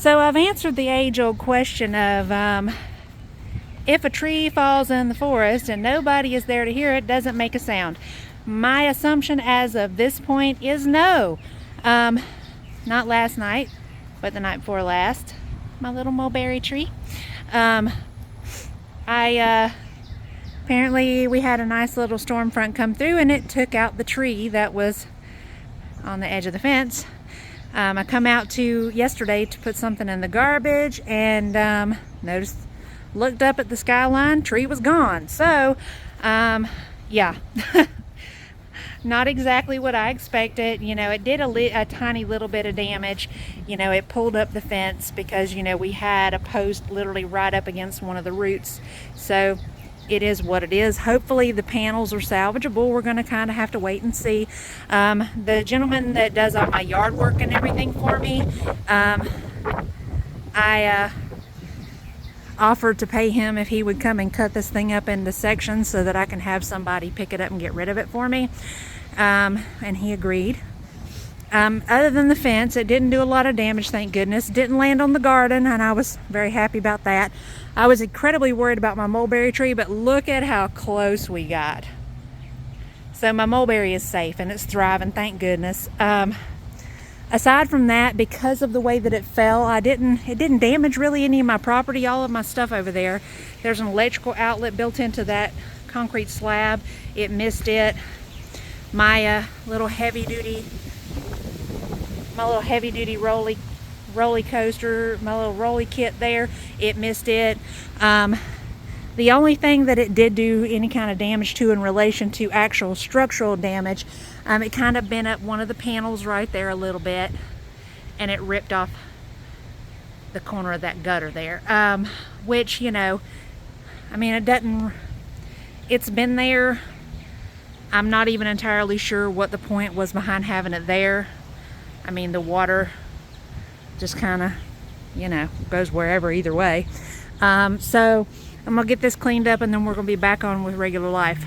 So I've answered the age-old question of if a tree falls in the forest and nobody is there to hear it, does it make a sound? My assumption as of this point is no. Not last night, but the night before last. My little mulberry tree. Apparently we had a nice little storm front come through and it took out the tree that was on the edge of the fence. I come out yesterday to put something in the garbage and looked up at the skyline, tree was gone. So, yeah, not exactly what I expected. It did a tiny little bit of damage. It pulled up the fence because, we had a post literally right up against one of the roots. So it is what it is. Hopefully the panels are salvageable. We're going to kind of have to wait and see. The gentleman that does all my yard work and everything for me, I offered to pay him if he would come and cut this thing up into sections so that I can have somebody pick it up and get rid of it for me. And he agreed. Other than the fence, it didn't do a lot of damage, thank goodness. Didn't land on the garden, and I was very happy about that. I was incredibly worried about my mulberry tree, but look at how close we got. So my mulberry is safe and it's thriving, thank goodness. Aside from that, because of the way that it fell, it didn't damage really any of my property, all of my stuff over there. There's an electrical outlet built into that concrete slab. It missed it. My little heavy duty rolly coaster, my little rolly kit there, it missed it. The only thing that it did do any kind of damage to in relation to actual structural damage, it kind of bent up one of the panels right there a little bit, and it ripped off the corner of that gutter there, which, it's been there. I'm not even entirely sure what the point was behind having it there. The water just kind of, goes wherever either way. So I'm gonna get this cleaned up and then we're gonna be back on with regular life.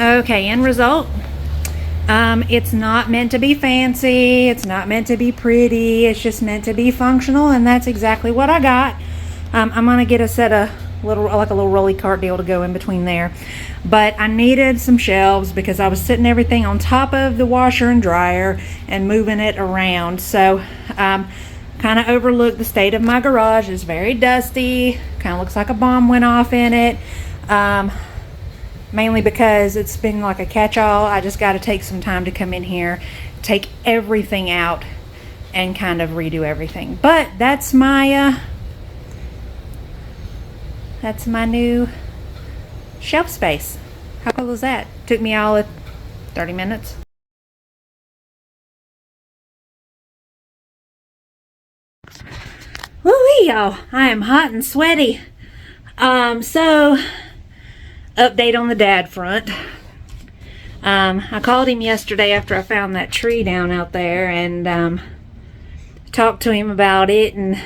Okay, end result. It's not meant to be fancy. It's not meant to be pretty. It's just meant to be functional, and that's exactly what I got. I'm gonna get a set of a little rolly cart deal to go in between there, but I needed some shelves because I was sitting everything on top of the washer and dryer and moving it around. So kind of overlooked the state of my garage. It's very dusty. Kind of looks like a bomb went off in it. Mainly because it's been like a catch-all. I just got to take some time to come in here, take everything out, and kind of redo everything. But that's my new shelf space. How cool is that? Took me all of 30 minutes. Woo-wee, y'all. I am hot and sweaty. So update on the dad front. I called him yesterday after I found that tree down out there and talked to him about it and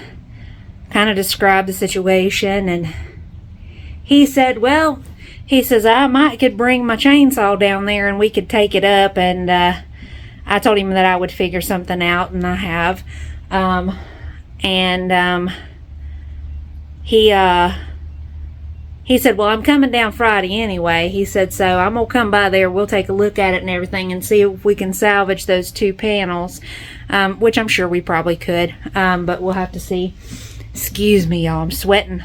kind of described the situation, and he said, well, he says, I could bring my chainsaw down there and we could take it up, and I told him that I would figure something out, and I have. He said, well, I'm coming down Friday anyway. He said, so I'm going to come by there. We'll take a look at it and everything and see if we can salvage those 2 panels, which I'm sure we probably could, but we'll have to see. Excuse me, y'all. I'm sweating.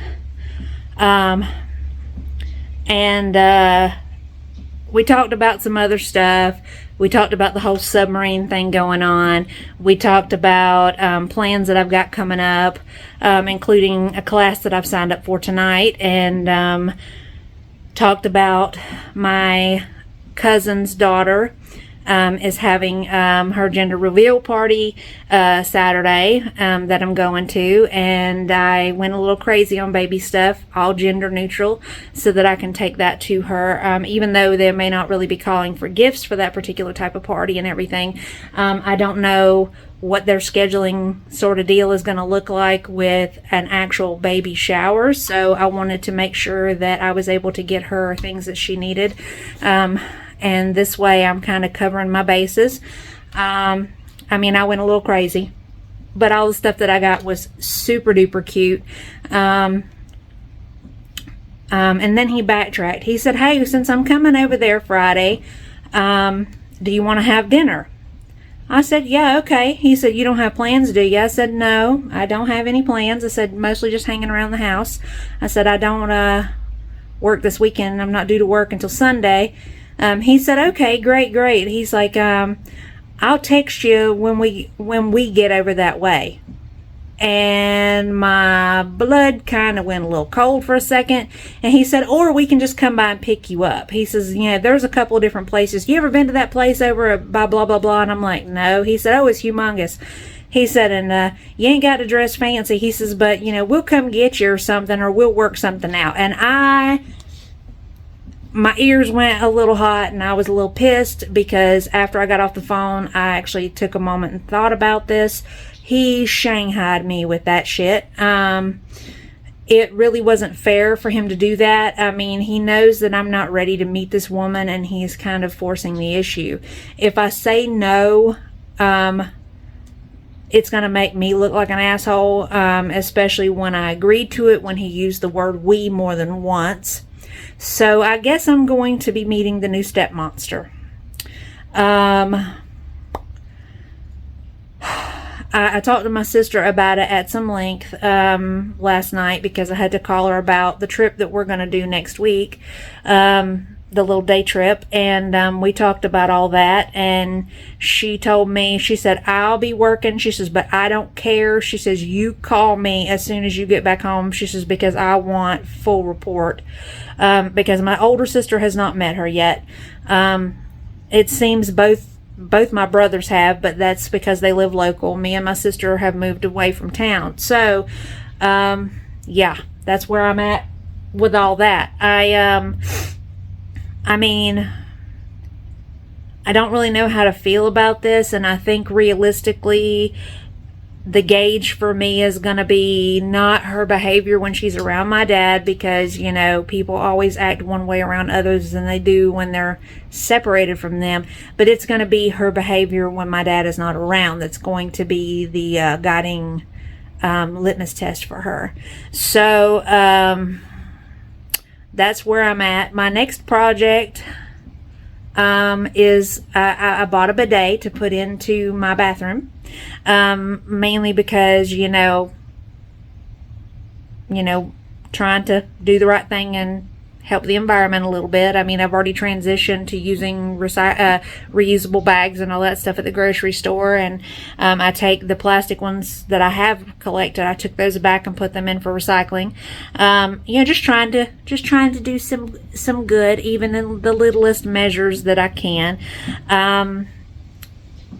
We talked about some other stuff. We talked about the whole submarine thing going on. We talked about plans that I've got coming up, including a class that I've signed up for tonight, and talked about my cousin's daughter is having her gender reveal party Saturday that I'm going to, and I went a little crazy on baby stuff, all gender neutral, so that I can take that to her, even though they may not really be calling for gifts for that particular type of party and everything. I don't know what their scheduling sort of deal is going to look like with an actual baby shower, so I wanted to make sure that I was able to get her things that she needed. And this way I'm kind of covering my bases. I mean, I went a little crazy, but all the stuff that I got was super duper cute. And then he backtracked. He said, hey, since I'm coming over there Friday, do you want to have dinner? I said, yeah, okay. He said, you don't have plans, do you? I said, no, I don't have any plans. I said, mostly just hanging around the house. I said, I don't work this weekend. I'm not due to work until Sunday. He said, okay, great. He's like, I'll text you when we get over that way. And my blood kind of went a little cold for a second. And he said, or we can just come by and pick you up. He says, there's a couple of different places. You ever been to that place over by blah, blah, blah? And I'm like, no. He said, oh, it's humongous. He said, and you ain't got to dress fancy. He says, but, we'll come get you or something, or we'll work something out. And my ears went a little hot, and I was a little pissed because after I got off the phone, I actually took a moment and thought about this. He shanghaied me with that shit. It really wasn't fair for him to do that. I mean, he knows that I'm not ready to meet this woman, and he's kind of forcing the issue. If I say no, it's going to make me look like an asshole, especially when I agreed to it when he used the word we more than once. So I guess I'm going to be meeting the new step monster. I talked to my sister about it at some length last night because I had to call her about the trip that we're going to do next week, the little day trip, and we talked about all that, and she told me, she said, I'll be working, she says, but I don't care. She says, you call me as soon as you get back home, she says, because I want full report, because my older sister has not met her yet. It seems both my brothers have, but that's because they live local. Me and my sister have moved away from town. So, yeah, that's where I'm at with all that. I mean, I don't really know how to feel about this, and I think realistically, the gauge for me is going to be not her behavior when she's around my dad, because, you know, people always act one way around others than they do when they're separated from them. But it's going to be her behavior when my dad is not around that's going to be the guiding litmus test for her. So that's where I'm at. My next project is I bought a bidet to put into my bathroom, mainly because, you know, trying to do the right thing and help the environment a little bit. I mean, I've already transitioned to using reusable bags and all that stuff at the grocery store, and I take the plastic ones that I have collected, I took those back and put them in for recycling. You know, just trying to do some good, even in the littlest measures that I can.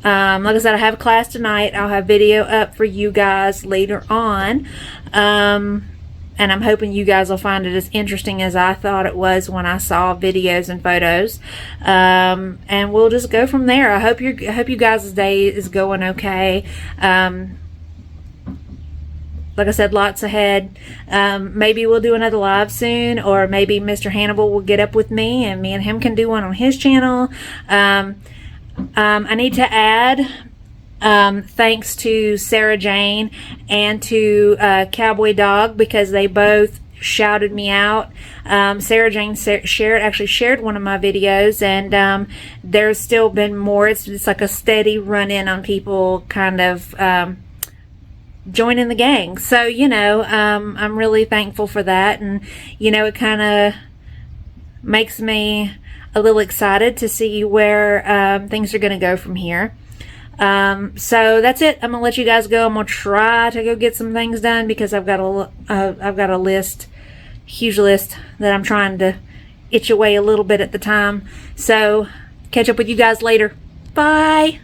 Like I said, I have a class tonight. I'll have video up for you guys later on. And I'm hoping you guys will find it as interesting as I thought it was when I saw videos and photos. And we'll just go from there. I hope you guys' day is going okay. Like I said, lots ahead. Maybe we'll do another live soon, or maybe Mr. Hannibal will get up with me and him can do one on his channel. I need to add, thanks to Sarah Jane and to Cowboy Dog, because they both shouted me out. Sarah Jane shared one of my videos, and there's still been more. It's like a steady run in on people kind of joining the gang. So, you know, I'm really thankful for that, and, you know, it kind of makes me a little excited to see where things are going to go from here. So that's it. I'm gonna let you guys go. I'm gonna try to go get some things done, because I've got a list, huge list, that I'm trying to itch away a little bit at the time. So catch up with you guys later. Bye.